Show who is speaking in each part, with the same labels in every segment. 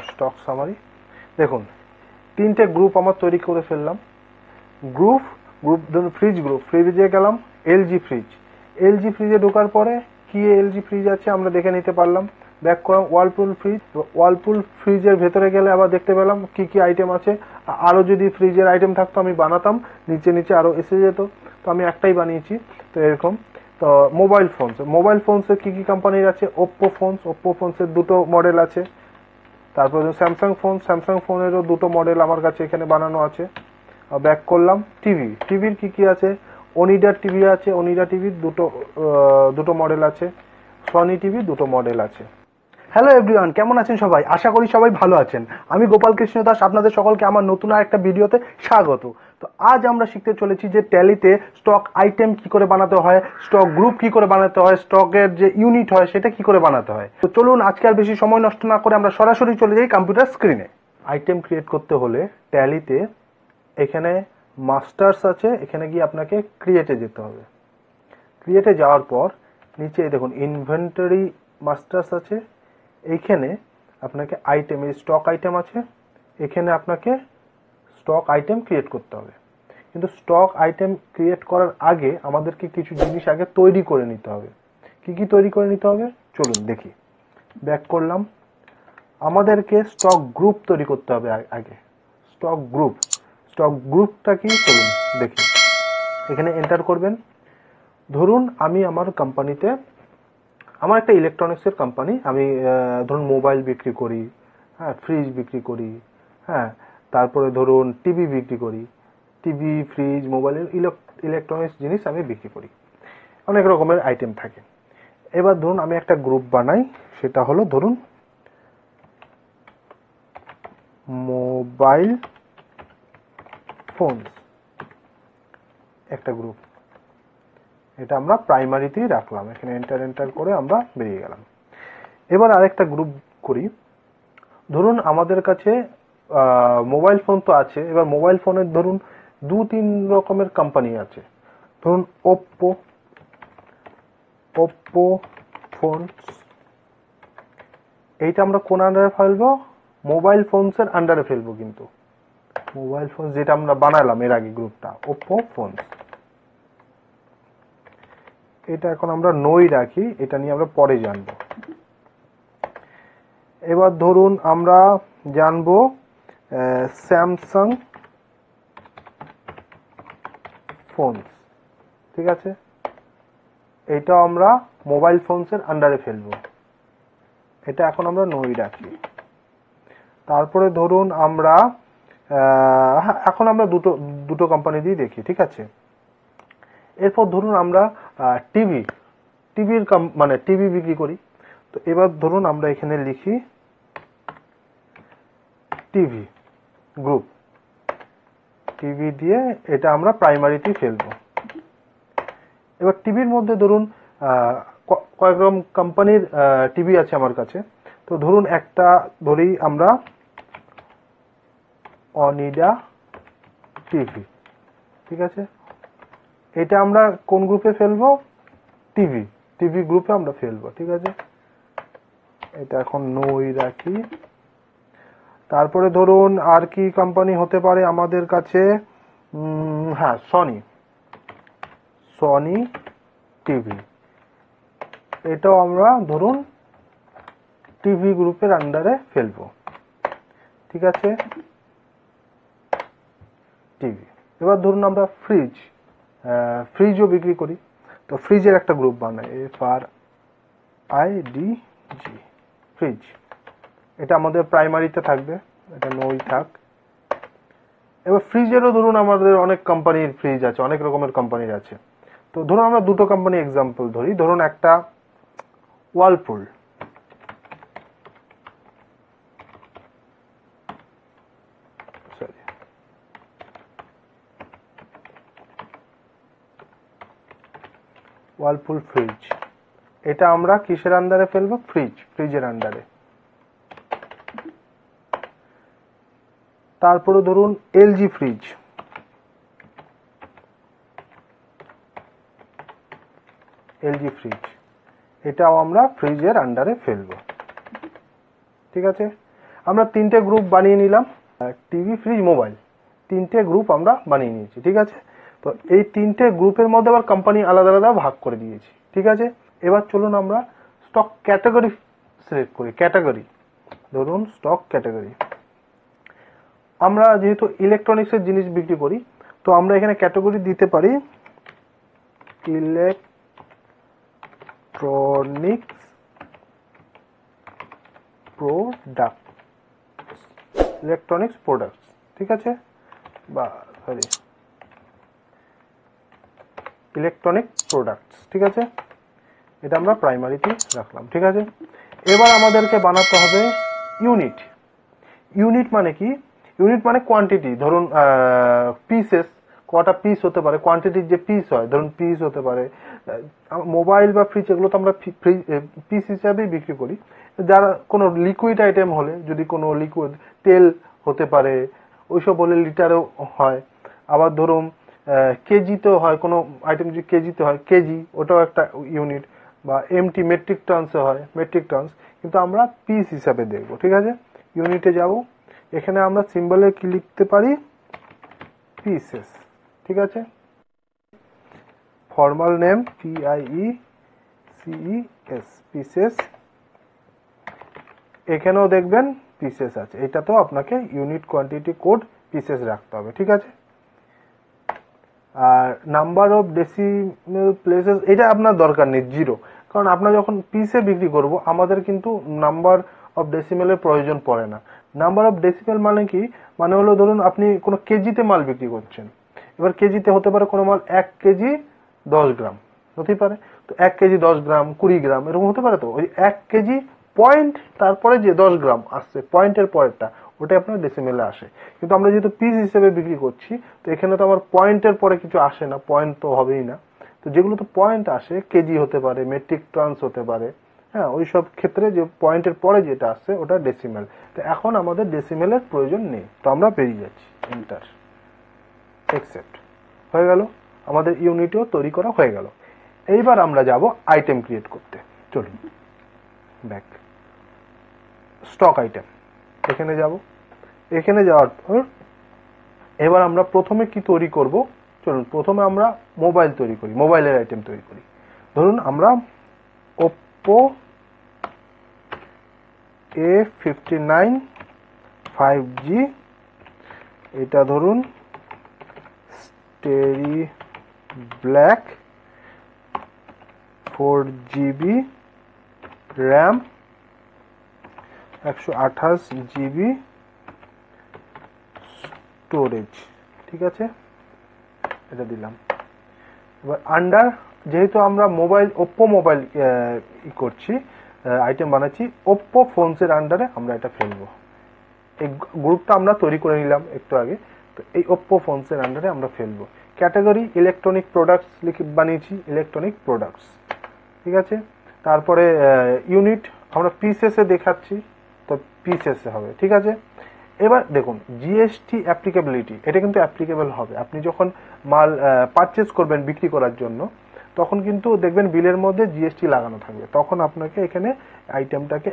Speaker 1: Stock summary. দেখুন তিনটে group আমার তৈরি করে ফেললাম। গ্রুপ গ্রুপ ধরুন ফ্রিজে গেলাম, এলজি ফ্রিজে ঢোকার পরে কি এলজি ফ্রিজ আছে আমরা দেখে নিতে পারলাম। ব্যাক করলাম ওয়ালপুল ফ্রিজের ভেতরে গেলে আবার দেখতে পেলাম কি কি আইটেম আছে। আরো যদি ফ্রিজের আইটেম থাকতো আমি বানাতাম, নিচে নিচে আরো এসে যেত, তো আমি একটাই বানিয়েছি। তো এরকম। তো মোবাইল ফোনসের কি কি কোম্পানির আছে, ওপ্পো ফোনসের দুটো মডেল আছে। তারপর স্যামসাং ফোনেরও দুটো মডেল আমার কাছে এখানে বানানো আছে। ব্যাক করলাম টিভির কি কি আছে, ওনিডা টিভির দুটো মডেল আছে, সনি টিভি দুটো মডেল আছে। হ্যালো এভরিওয়ান, কেমন আছেন সবাই? আশা করি সবাই ভালো আছেন। আমি গোপাল কৃষ্ণ দাস, আপনাদের সকলকে আমার নতুন একটা ভিডিওতে স্বাগত। তো আজ আমরা শিখতে চলেছি যে ট্যালিতে স্টক আইটেম কি করে বানাতে হয়, স্টক গ্রুপ কি করে বানাতে হয়, স্টকের যে ইউনিট হয় সেটা কি করে বানাতে হয়। তো চলুন আজকে আর বেশি সময় নষ্ট না করে আমরা সরাসরি চলে যাই কম্পিউটার স্ক্রিনে। আইটেম ক্রিয়েট করতে হলে ট্যালিতে এখানে মাস্টার্স আছে, এখানে গিয়ে আপনাকে ক্রিয়েটে যেতে হবে। ক্রিয়েটে যাওয়ার পর নিচে দেখুন ইনভেন্টরি মাস্টার্স আছে, এইখানে আপনাকে স্টক আইটেম আছে, এখানে আপনাকে স্টক আইটেম ক্রিয়েট করতে হবে। কিন্তু স্টক আইটেম ক্রিয়েট করার আগে আমাদেরকে কিছু জিনিস আগে তৈরি করে নিতে হবে। কি কি তৈরি করে নিতে হবে চলুন দেখি। ব্যাক করলাম, আমাদেরকে স্টক গ্রুপ তৈরি করতে হবে আগে। স্টক গ্রুপটা কি চলুন দেখি। এখানে এন্টার করবেন। ধরুন আমি আমার কোম্পানিতে, আমার একটা ইলেকট্রনিক্সের কোম্পানি, আমি ধরুন মোবাইল বিক্রি করি, হ্যাঁ, ফ্রিজ বিক্রি করি, হ্যাঁ, তারপরে ধরুন টিভি বিক্রি করি, টিভি ফ্রিজ মোবাইলের ইলেকট্রনিক্স জিনিস আমি বিক্রি করি, অনেক রকমের আইটেম থাকে। এবার ধরুন আমি একটা গ্রুপ বানাই, সেটা হলো ধরুন মোবাইল ফোন, একটা গ্রুপ, এটা আমরা প্রাইমারিতেই রাখলাম। এখানে এন্টার করে আমরা বেরিয়ে গেলাম। এবার আরেকটা গ্রুপ করি। ধরুন আমাদের কাছে মোবাইল ফোন তো আছে, এবার মোবাইল ফোনের ধরুন 2-3 রকমের কোম্পানি আছে। ধরুন ওপ্পো ফোন, এইটা আমরা কোন আন্ডারে ফেলবো? মোবাইল ফোনসের আন্ডারে ফেলবো। কিন্তু মোবাইল ফোন যেটা আমরা বানালাম এর আগে গ্রুপটা ওপ্পো ফোন, এটা এখন আমরা নই রাখি, এটা নিয়ে আমরা পরে জানবো। এবার ধরুন আমরা জানবো স্যামসাং ফোন, ঠিক আছে, এটা আমরা মোবাইল ফোনসের আন্ডারে ফেলবো, এটা এখন আমরা নই রাখি। তারপরে ধরুন আমরা এখন আমরা দুটো কোম্পানি দিয়ে দেখি, ঠিক আছে। এরপর ধরুন আমরা টিভি বিক্রি করি। তো এবার ধরুন আমরা এখানে লিখি টিভি গ্রুপ, টিভি দিয়ে এটা আমরা প্রাইমারিতে ফেলবো। এবার টিভির মধ্যে ধরুন কয়েক রকম কোম্পানির টিভি আছে আমার কাছে। তো ধরুন একটা ধরি আমরা অনিডা টিভি, ঠিক আছে, এটা আমরা কোন গ্রুপে ফেলবো? টিভি গ্রুপে আমরা ফেলবো, ঠিক আছে, এটা এখন নই রাখি। তারপরে ধরুন আর কি কোম্পানি হতে পারে আমাদের কাছে? হ্যাঁ, সনি টিভি, এটাও আমরা ধরুন টিভি গ্রুপের আন্ডারে ফেলবো, ঠিক আছে, টিভি। এবার ধরুন আমরা ফ্রিজও বিক্রি করি। তো ফ্রিজের একটা গ্রুপ বানাই, FRIDG ফ্রিজ, এটা আমাদের প্রাইমারিতে থাকবে, এটা নই থাক। এবার ফ্রিজেরও ধরুন আমাদের অনেক কোম্পানির ফ্রিজ আছে, অনেক রকমের কোম্পানির আছে। তো ধরুন আমরা দুটো কোম্পানি এক্সাম্পল ধরি। ধরুন একটা ওয়ালপুল ফ্রিজ, এটা আমরা কিসের আন্ডারে ফেলবো? ফ্রিজের আন্ডারে। তারপরে ধরুন এলজি ফ্রিজ, এটাও আমরা ফ্রিজের আন্ডারে ফেলবো, ঠিক আছে। আমরা তিনটে গ্রুপ বানিয়ে নিলাম, টিভি, ফ্রিজ, মোবাইল, তিনটে গ্রুপ আমরা বানিয়ে নিয়েছি। ঠিক আছে, তো এই তিনটে গ্রুপের মধ্যে আবার কোম্পানি আলাদা আলাদা ভাগ করে দিয়েছি। ঠিক আছে, এবার চলুন আমরা স্টক ক্যাটাগরি সিলেক্ট করি। ক্যাটাগরি, ধরুন স্টক ক্যাটাগরি। আমরা যেহেতু ইলেকট্রনিক্সের জিনিস বিক্রি করি, তো আমরা এখানে ক্যাটাগরি দিতে পারি ইলেকট্রনিক্স প্রোডাক্ট, ইলেকট্রনিক্স প্রোডাক্টস। ঠিক আছে, বা সরি ইলেকট্রনিক প্রোডাক্টস। ঠিক আছে, এটা আমরা প্রাইমারিতে রাখলাম। ঠিক আছে, এবার আমাদেরকে বানাতে হবে ইউনিট। ইউনিট মানে কি? ইউনিট মানে কোয়ান্টিটি। ধরুন পিসেস, কটা পিস হতে পারে, কোয়ান্টিটির যে পিস হয়, ধরুন পিস হতে পারে। মোবাইল বা ফ্রিজ এগুলো তো আমরা পিস হিসাবেই বিক্রি করি। যারা কোনো লিকুইড আইটেম হলে, যদি কোনো লিকুইড তেল হতে পারে, ওইসব হলে লিটারও হয়। আবার ধরুন কেজিতেও হয়, কোনো আইটেম যদি কেজিতে হয়, কেজি, ওটাও একটা ইউনিট। বা এমটি মেট্রিক টনসে হয়, মেট্রিক টনস, কিন্তু আমরা পিস হিসাবে দেখব। ঠিক আছে, ইউনিটে যাব, এখানে আমরা সিম্বলে কি লিখতে পারি? পিসেস। ঠিক আছে, ফর্মাল নেম PIECES, পিসেস। এখানেও দেখবেন পিসেস আছে, এটা তো আপনাকে ইউনিট কোয়ান্টিটি কোড পিসেস রাখতে হবে। ঠিক আছে, আর নাম্বার অফ ডেসিমেল প্লেসেস এটা আপনার দরকার নেই, 0, কারণ আমরা যখন পিসে বিক্রি করব আমাদের কিন্তু নাম্বার অফ ডেসিমেলের প্রয়োজন পড়ে না। নাম্বার অফ ডেসিমেল মানে কি? মানে হলো ধরুন আপনি কোনো কেজিতে মাল বিক্রি করছেন, এবার কেজিতে হতে পারে কোনো মাল 1 কেজি 10 গ্রাম হতেই পারে, তো 1 কেজি 10 গ্রাম 20 গ্রাম এরকম হতে পারে। তো ওই 1 কেজি পয়েন্ট, তারপরে যে 10 গ্রাম আসছে পয়েন্টের পরেরটা, ওটা আপনার ডেসিমেলে আসে। কিন্তু আমরা যেহেতু পিস হিসেবে বিক্রি করছি, তো এখানে তো আমার পয়েন্টের পরে কিছু আসে না, পয়েন্ট তো হবেই না। তো যেগুলো তো পয়েন্ট আসে, কেজি হতে পারে, মেট্রিক টনস হতে পারে, হ্যাঁ, ওই সব ক্ষেত্রে যে পয়েন্টের পরে যেটা আসছে ওটা ডেসিমেল। তো এখন আমাদের ডেসিমেলের প্রয়োজন নেই, তো আমরা বেরিয়ে যাচ্ছি। এন্টার, অ্যাকসেপ্ট, হয়ে গেল, আমাদের ইউনিটও তৈরি করা হয়ে গেল। এইবার আমরা যাব আইটেম ক্রিয়েট করতে। চলুন ব্যাক, স্টক আইটেম, এখানে যাব। এখানে যাওয়ার পর এবার আমরা প্রথমে কি তৈরি করব? চলুন প্রথমে আমরা মোবাইল তৈরি করি, মোবাইলের আইটেম তৈরি করি। ধরুন আমরা Oppo A59 5G, এটা ধরুন stereo black, 4GB RAM, 128GB storage. ঠিক আছে, এটা দিলাম। এবার আন্ডার, যেহেতু আমরা মোবাইল ওপ্পো মোবাইল করছি, আইটেম বানাচ্ছি, ওপ্পো ফোনসের আন্ডারে আমরা এটা ফেলবো। এই গ্রুপটা আমরা তৈরি করে নিলাম একটু আগে, তো এই ওপ্পো ফোনসের আন্ডারে আমরা ফেলবো। ক্যাটাগরি ইলেকট্রনিক প্রোডাক্টস বানিয়েছি, ইলেকট্রনিক প্রোডাক্টস। ঠিক আছে, তারপরে ইউনিট আমরা পিসেসে দেখাচ্ছি, তো পিসেসে হবে। ঠিক আছে, এবার দেখুন জিএসটি অ্যাপ্লিকেবিলিটি, এটা কিন্তু অ্যাপ্লিকেবল হবে। আপনি যখন মাল পারচেস করবেন বিক্রি করার জন্য, তখন কিন্তু দেখবেন বিলের মধ্যে জিএসটি লাগানো থাকবে, তখন আপনাকে এখানে আইটেমটাকে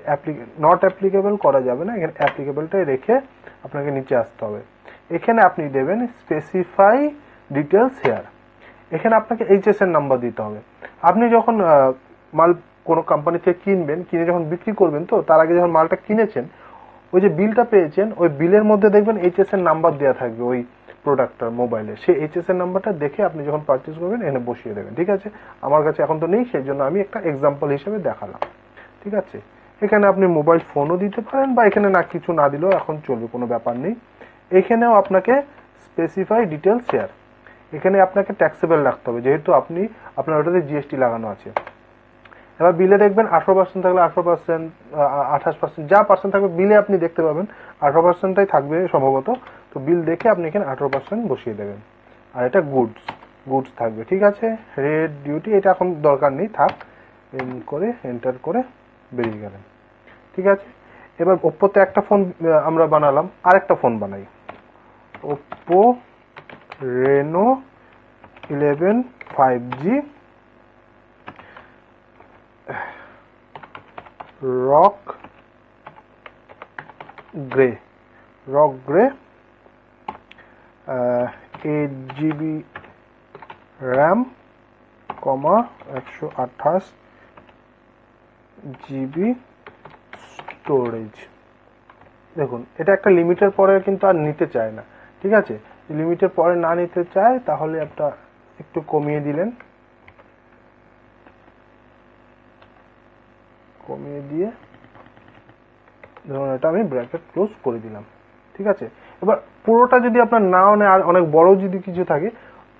Speaker 1: নট অ্যাপ্লিকেবল করা যাবে না, এখানে অ্যাপ্লিকেবলটাই রেখে আপনাকে নিচে আসতে হবে। এখানে আপনি দেবেন স্পেসিফাই ডিটেলস হেয়ার, এখানে আপনাকে এইচএস এর নাম্বার দিতে হবে। আপনি যখন মাল কোনো কোম্পানি থেকে কিনবেন, কিনে যখন বিক্রি করবেন, তো তার আগে যখন মালটা কিনেছেন, ওই যে বিলটা পেয়েছেন, ওই বিলের মধ্যে দেখবেন এইচএস এর নাম্বার দেওয়া থাকবে ওই প্রোডাক্টটার মোবাইলে। সেই এইচএস এর নাম্বারটা দেখে আপনি যখন পারচেস করবেন এখানে বসিয়ে দেবেন। ঠিক আছে, আমার কাছে এখন তো নেই, সেই জন্য আমি একটা এক্সাম্পল হিসেবে দেখালাম। ঠিক আছে, এখানে আপনি মোবাইল ফোনও দিতে পারেন, বা এখানে না কিছু না দিলেও এখন চলবে, কোনো ব্যাপার নেই। এখানেও আপনাকে স্পেসিফাই ডিটেলস শেয়ার, এখানে আপনাকে ট্যাক্সেবল রাখতে হবে, যেহেতু আপনার ওটাতে জিএসটি লাগানো আছে। এবার বিলে দেখবেন 18% থাকলে 18%, 28%, যা পার্সেন্ট থাকবে বিলে আপনি দেখতে পাবেন 18%টাই থাকবে সম্ভবত। তো বিল দেখে আপনি এখানে 18% বসিয়ে দেবেন। আর এটা গুডস থাকবে। ঠিক আছে, রেড ডিউটি এটা এখন দরকার নেই, থাক, করে এন্টার করে বেরিয়ে গেলেন। ঠিক আছে, এবার ওপ্পোতে একটা ফোন আমরা বানালাম, আরেকটা ফোন বানাই, Oppo Reno 11 5G rock grey, rock grey, 8 GB RAM, 128 GB storage. দেখুন এটা একটা লিমিটের পরে কিন্তু আর নিতে চায় না, ঠিক আছে? লিমিটের পরে না নিতে চায় তাহলে একটা একটু কমিয়ে দিলেন, কমিয়ে দিয়ে ধরুন এটা আমি ব্র্যাকেট ক্লোজ করে দিলাম, ঠিক আছে? এবার পুরোটা যদি আপনার নাও নেয় আর অনেক বড় যদি কিছু থাকে,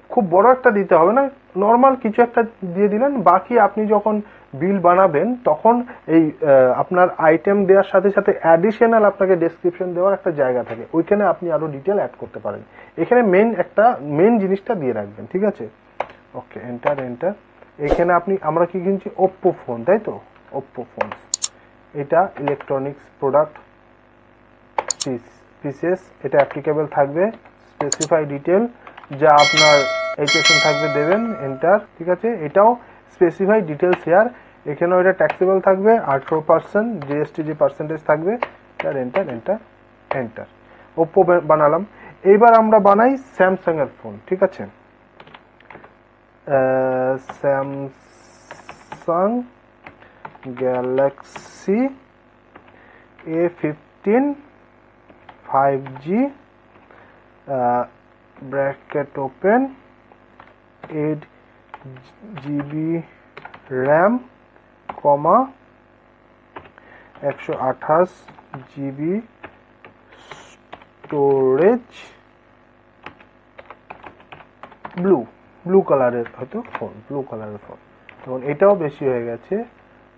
Speaker 1: খুব বড় একটা দিতে হবে না, নর্মাল কিছু একটা দিয়ে দিলেন। বাকি আপনি যখন বিল বানাবেন তখন এই আপনার আইটেম দেওয়ার সাথে সাথে অ্যাডিশনাল আপনাকে ডেসক্রিপশন দেওয়ার একটা জায়গা থাকে, ওইখানে আপনি আরো ডিটেল অ্যাড করতে পারেন। এখানে মেন জিনিসটা দিয়ে রাখবেন, ঠিক আছে? ওকে, এন্টার এন্টার। এখানে আমরা কি কিনছি? ওপ্পো ফোন, তাই তো? ওপ্পো ফোন, এটা ইলেকট্রনিক্স প্রোডাক্ট পিসেস, এটা অ্যাপ্লিকেবল থাকবে। স্পেসিফাই ডিটেল যা আপনার এইচএসএন থাকবে দেবেন, এন্টার, ঠিক আছে? এটাও স্পেসিফাই ডিটেলস হেয়ার, এখানেও এটা ট্যাক্সেবল থাকবে 18%, জিএসটি যে পার্সেন্টেজ থাকবে, enter enter enter enter. Oppo বানালাম। এইবার আমরা বানাই স্যামসাং এর ফোন, ঠিক আছে? Samsung Galaxy A15 5G, bracket open, 8 GB RAM, 128 GB storage, blue কালারের হয়তো ফোন, ব্লু কালারের ফোন। তখন এটাও বেশি হয়ে গেছে,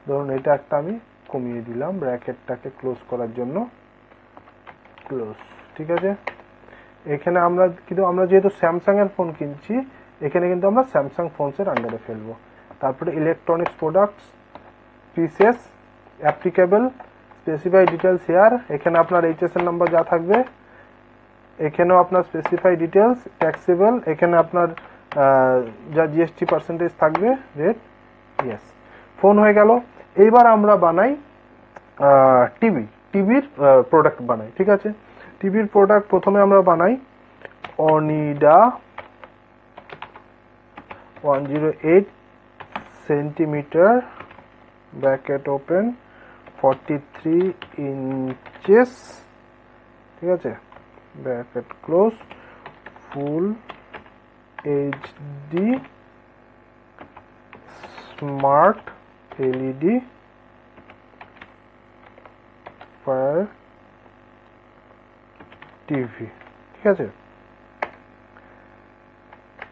Speaker 1: ধরুন এটা একটা আমি কমিয়ে দিলাম ব্র্যাকেটটাকে ক্লোজ করার জন্য, ক্লোজ, ঠিক আছে? এখানে আমরা যেহেতু স্যামসাং এর ফোন কিনছি, এখানে কিন্তু আমরা স্যামসাং ফোনস এর আন্ডারে ফেলবো। তারপরে electronics products pieces applicable, specify details here, এখানে আপনার এইচএসএন নাম্বার যা থাকবে, এখানেও আপনার স্পেসিফাই ডিটেলস, ট্যাক্সেবল, এখানে আপনার যা জিএসটি পার্সেন্টেজ থাকবে, রেট, ইয়েস। ফোন হয়ে গেল। এইবার আমরা বানাই টিভির প্রোডাক্ট বানাই, ঠিক আছে? টিভির প্রোডাক্ট প্রথমে আমরা বানাই Onida 108 centimetre, bracket open, 43 inches, ঠিক আছে? Bracket close, full HD smart LED fire TV, ঠিক আছে?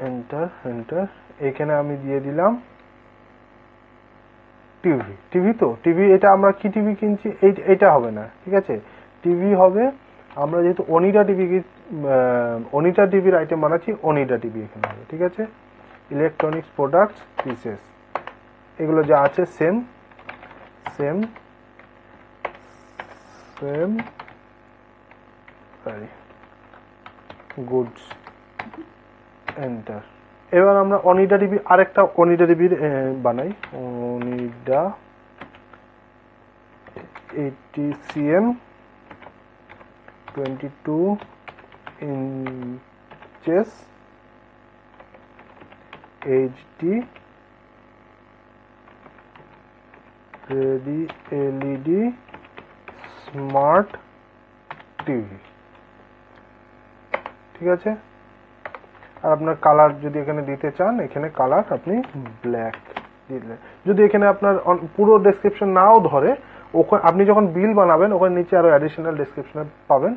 Speaker 1: Enter enter. এখানে আমি দিয়ে দিলাম টিভি। তো টিভি, এটা আমরা কি টিভি কিনছি? এটা হবে না, ঠিক আছে? টিভি হবে, আমরা যেহেতু অনিডা টিভির আইটেম বানাচ্ছি, অনিডা টিভি এখানে হবে, ঠিক আছে? ইলেকট্রনিক্স প্রোডাক্টস পিসেস, এগুলো যা আছে সেম গুডস, এন্টার। এবার আমরা অনিডা টিভি, আরেকটা অনিডা টিভির বানাই, Onida 80cm 22 inches HD ready LED smart TV, ঠিক আছে? আর আপনার কালার যদি এখানে দিতে চান, এখানে কালার আপনি ব্ল্যাক দিলেন। যদি এখানে আপনার পুরো ডেসক্রিপশন নাও ধরে, ওখানে আপনি যখন বিল বানাবেন ওখানে নিচে আরো অ্যাডিশনাল ডেসক্রিপশন পাবেন,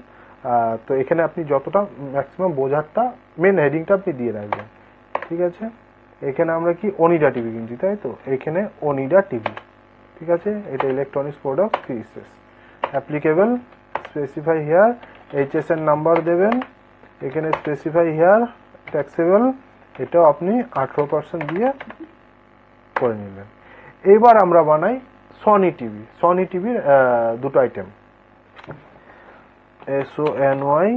Speaker 1: তো এখানে আপনি যতটা ম্যাক্সিমাম বোঝারটা মেন হেডিংটা আপনি দিয়ে রাখবেন, ঠিক আছে? এখানে আমরা কি অনিডা টিভি কিনছি, তাই তো? এখানে অনিডা টিভি, ঠিক আছে? এটা electronics product pieces, applicable, specify here, HSN number দেবেন, এখানে স্পেসিফাই হিয়ার, ট্যাক্সেবল, এটাও আপনি 18% দিয়ে করে নিলেন। এবার আমরা বানাই সনি টিভির দুটো item, SONY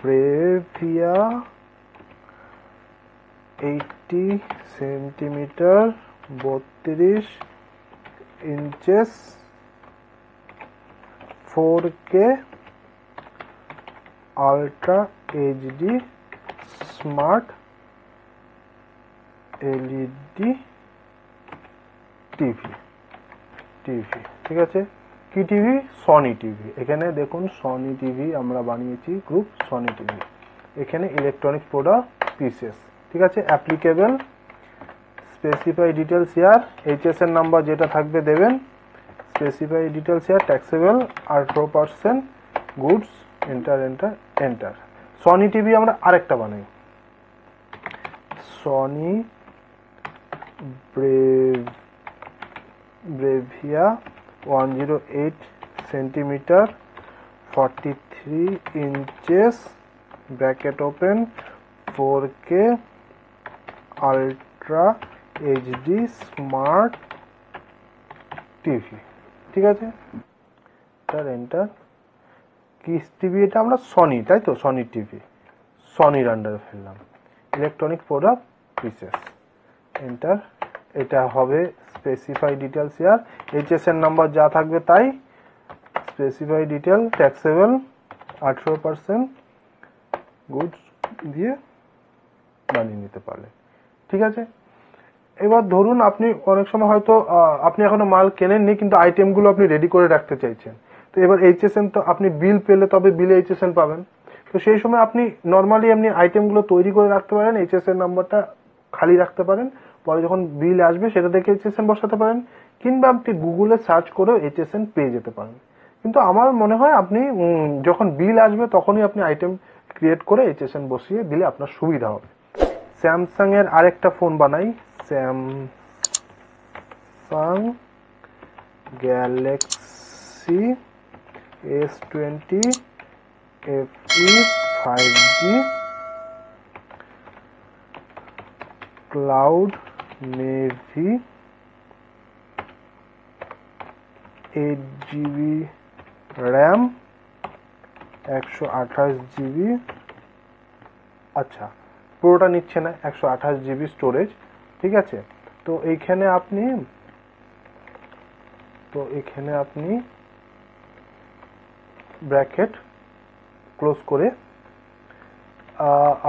Speaker 1: ব্রেভিয়া 80 centimetre 32 inches 4K ultra HD smart LED TV. ঠিক আছে, কি টিভি? Sony TV. এখানে দেখুন সনি টিভি আমরা বানিয়েছি, গ্রুপ সনি টিভি। এখানে ইলেকট্রনিক্স প্রোডাক্ট পিসেস। ঠিক আছে, applicable, specify details here, HSN number যেটা থাকবে দেবেন, specify details here, taxable 18%, goods, enter. Sony TV আমরা আরেকটা বানাই, Sony Bravia 108 centimetre 43 inches bracket open 4K ultra HD smart TV. ঠিক আছে, এন্টার। কি টিভি এটা? আমরা সনি, তাই তো, সনি টিভি, সনির আন্ডারে ফেললাম, ইলেকট্রনিক প্রোডাক্ট পিসেস, এন্টার। এটা হবে স্পেসিফাই ডিটেলস ইয়ার, এইচএসএন নাম্বার যা থাকবে তাই, স্পেসিফাই ডিটেল, ট্যাক্সেবল 18%, গুডস দিয়ে বানিয়ে নিতে পারলে। ঠিক আছে, এবার ধরুন আপনি অনেক সময় হয়তো আপনি এখনো মাল কেনেননি, কিন্তু আইটেমগুলো আপনি রেডি করে রাখতে চাইছেন। তো এবার এইচএসএন, তো আপনি বিল পেলে তবে বিলে এইচএসএন পাবেন। তো সেই সময় আপনি নর্মালি এমনি আইটেমগুলো তৈরি করে রাখতে পারেন, এইচএসএন নাম্বারটা খালি রাখতে পারেন, পরে যখন বিল আসবে সেটা দেখে এইচএসএন বসাতে পারেন, কিংবা আপনি গুগলে সার্চ করেও এইচএসএন পেয়ে যেতে পারেন। কিন্তু আমার মনে হয় আপনি যখন বিল আসবে তখনই আপনি আইটেম ক্রিয়েট করে এইচএসএন বসিয়ে দিলে আপনার সুবিধা হবে। স্যামসাং এর আরেকটা ফোন বানাই, Samsung Galaxy S20 FE 5G cloud navy 8GB RAM 128GB। আচ্ছা, পুরোটা নিচ্ছে না, 128GB স্টোরেজ। ঠিক আছে, তো এইখানে আপনি ব্র্যাকেট ক্লোজ করে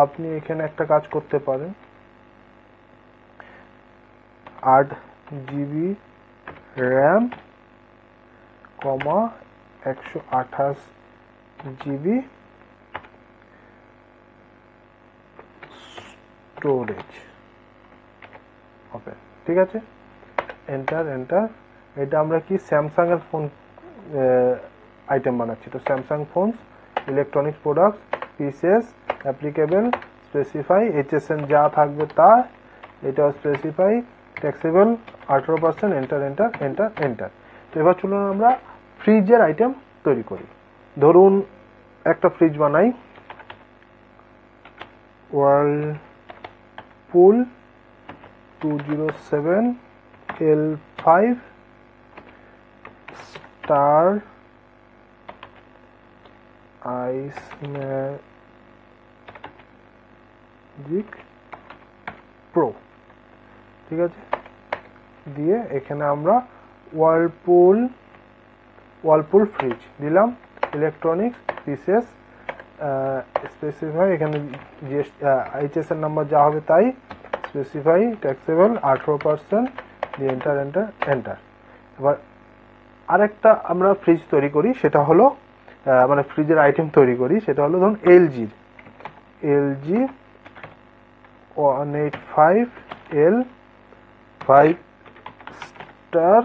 Speaker 1: আপনি এখানে একটা কাজ করতে পারেন, 8GB RAM, 128GB storage open. ঠিক আছে, এন্টার। এটা আমরা কি স্যামসাং এর ফোন আইটেম বানাচ্ছি, তো Samsung phones, electronics products, pieces, applicable, specify, HSN যা থাকবে তা, এটাও স্পেসিফাই, ট্যাক্সেবল 18%, এন্টার। তো এবার চলুন আমরা ফ্রিজের আইটেম তৈরি করি। ধরুন একটা ফ্রিজ বানাই, ওয়ার্লপুল 207 L5 স্টার আইস ম্যাজিক প্রো। ঠিক আছে, দিয়ে এখানে আমরা ওয়ার্লপুল ফ্রিজ দিলাম, ইলেকট্রনিক্স পিসেস, স্পেসিফাই, এখানে এইচএসএন নাম্বার যা হবে তাই, স্পেসিফাই, ট্যাক্সেবল 18%, দিয়ে এন্টার। এবার আরেকটা আমরা ফ্রিজ তৈরি করি, সেটা হলো মানে ফ্রিজের আইটেম তৈরি করি, সেটা হলো ধরুন LG 185 L5 star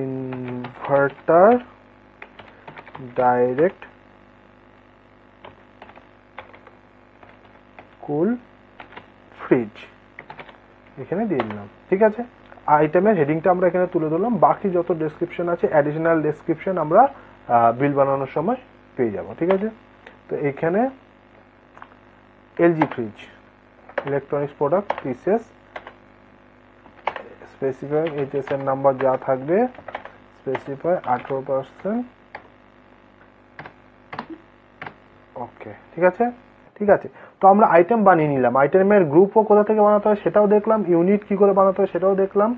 Speaker 1: inverter direct cool fridge, এখানে দিয়ে দিলাম। ঠিক আছে, আইটেমের হেডিংটা আমরা এখানে তুলে ধরলাম, বাকি যত ডেসক্রিপশন আছে অ্যাডিশনাল ডেসক্রিপশন আমরা বিল বানানোর সময় পেয়ে যাব। ঠিক আছে, তো এখানে LG fridge, electronics product pieces, specify, HSN number যা থাকবে, স্পেসিফাই 18%, ওকে। ঠিক আছে, তো আমরা আইটেম বানিয়ে নিলাম, আইটেমের গ্রুপও কোথা থেকে বানাতে হয় সেটাও দেখলাম, ইউনিট কি করে বানাতে হয় সেটাও দেখলাম,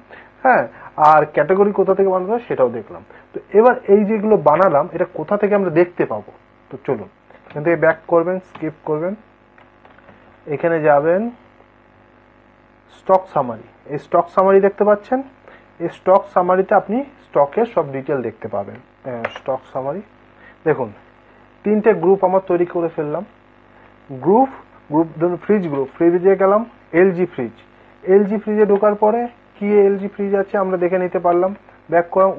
Speaker 1: হ্যাঁ, আর ক্যাটাগরি কোথা থেকে বানাতে হয় সেটাও দেখলাম। তো এবার এই যেগুলো বানালাম এটা কোথা থেকে আমরা দেখতে পাবো, তো চলুন এখান থেকে ব্যাক করবেন, স্কিপ করবেন, এখানে যাবেন স্টক সামারি। এই স্টক সামারি দেখতে পাচ্ছেন, এই স্টক সামারিতে আপনি স্টকের সব ডিটেল দেখতে পাবেন। স্টক সামারি দেখুন, তিনটে গ্রুপ আমার তৈরি করে ফেললাম। গ্রুপ ধরুন ফ্রিজে গেলাম, এলজি ফ্রিজে ঢোকার পরে কি এলজি ফ্রিজ আছে আমরা দেখে নিতে পারলাম। ব্যাক করলাম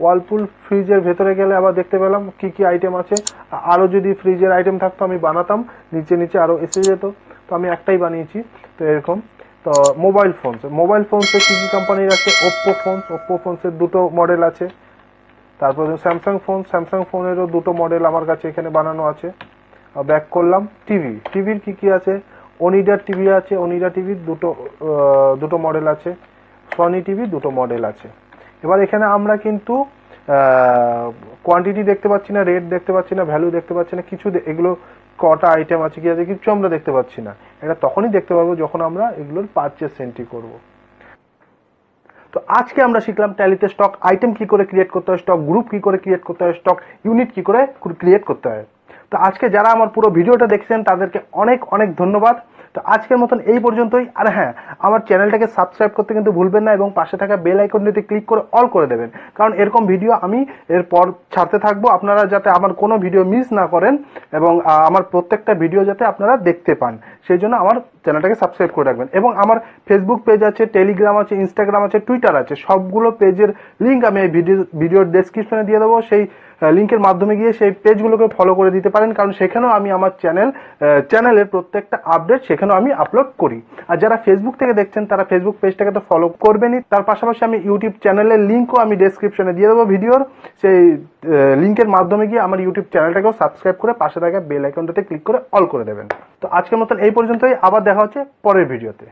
Speaker 1: ওয়ালপুল ফ্রিজের ভেতরে গেলে আবার দেখতে পেলাম কি কি আইটেম আছে। আরো যদি ফ্রিজের আইটেম থাকতো আমি বানাতাম, নিচে আরো এসে যেত, তো আমি একটাই বানিয়েছি। তো এরকম। তো মোবাইল ফোনসে কি কি কোম্পানির আছে, ওপ্পো ফোনসের দুটো মডেল আছে। তারপর স্যামসাং ফোনেরও দুটো মডেল আমার কাছে এখানে বানানো আছে। ব্যাক করলাম টিভির কি আছে, ওনিডা টিভির দুটো মডেল আছে, সনি টিভি দুটো মডেল আছে। এবার এখানে আমরা কিন্তু কোয়ান্টিটি দেখতে পাচ্ছি না, রেট দেখতে পাচ্ছি না, ভ্যালু দেখতে পাচ্ছি না, কিছু এগুলো কটা আইটেম আছে কি আছে কিছু আমরা দেখতে পাচ্ছি না। এটা তখনই দেখতে পারবো যখন আমরা এগুলোর পারচেস এন্ট্রি করব। তো আজকে আমরা শিখলাম ট্যালিতে স্টক আইটেম কি করে ক্রিয়েট করতে হয়, স্টক গ্রুপ কি করে ক্রিয়েট করতে হয়, স্টক ইউনিট কি করে ক্রিয়েট করতে হয়। তো আজকে যারা আমার পুরো ভিডিওটা দেখছেন তাদেরকে অনেক অনেক ধন্যবাদ। তো আজকের মতন এই পর্যন্তই। আর হ্যাঁ, আমার চ্যানেলটাকে সাবস্ক্রাইব করতে কিন্তু ভুলবেন না এবং পাশে থাকা বেল আইকনটিতে ক্লিক করে অল করে দেবেন, কারণ এরকম ভিডিও আমি এরপর ছাড়তে থাকবো, আপনারা যাতে আমার কোনো ভিডিও মিস না করেন এবং আমার প্রত্যেকটা ভিডিও যাতে আপনারা দেখতে পান, সেই জন্য আমার চ্যানেলটাকে সাবস্ক্রাইব করে রাখবেন। এবং আমার ফেসবুক পেজ আছে, টেলিগ্রাম আছে, ইনস্টাগ্রাম আছে, টুইটার আছে, সবগুলো পেজের লিঙ্ক আমি এই ভিডিওর ডেসক্রিপশনে দিয়ে দেবো। সেই লিঙ্কের মাধ্যমে গিয়ে সেই পেজগুলোকে ফলো করে দিতে পারেন, কারণ সেখানেও আমি আমার চ্যানেলের প্রত্যেকটা আপডেট সেখানেও আমি আপলোড করি। আর যারা ফেসবুক থেকে দেখছেন তারা ফেসবুক পেজটাকে তো ফলো করবেনই, তার পাশাপাশি আমি ইউটিউব চ্যানেলের লিঙ্কও আমি ডেসক্রিপশনে দিয়ে দেবো ভিডিওর। সেই লিঙ্কের মাধ্যমে গিয়ে আমার ইউটিউব চ্যানেলটাকেও সাবস্ক্রাইব করে পাশে থাকা বেল আইকনটাতে ক্লিক করে অল করে দেবেন। তো আজকের মতন এই পর্যন্তই, আবার দেখা হচ্ছে পরের ভিডিওতে।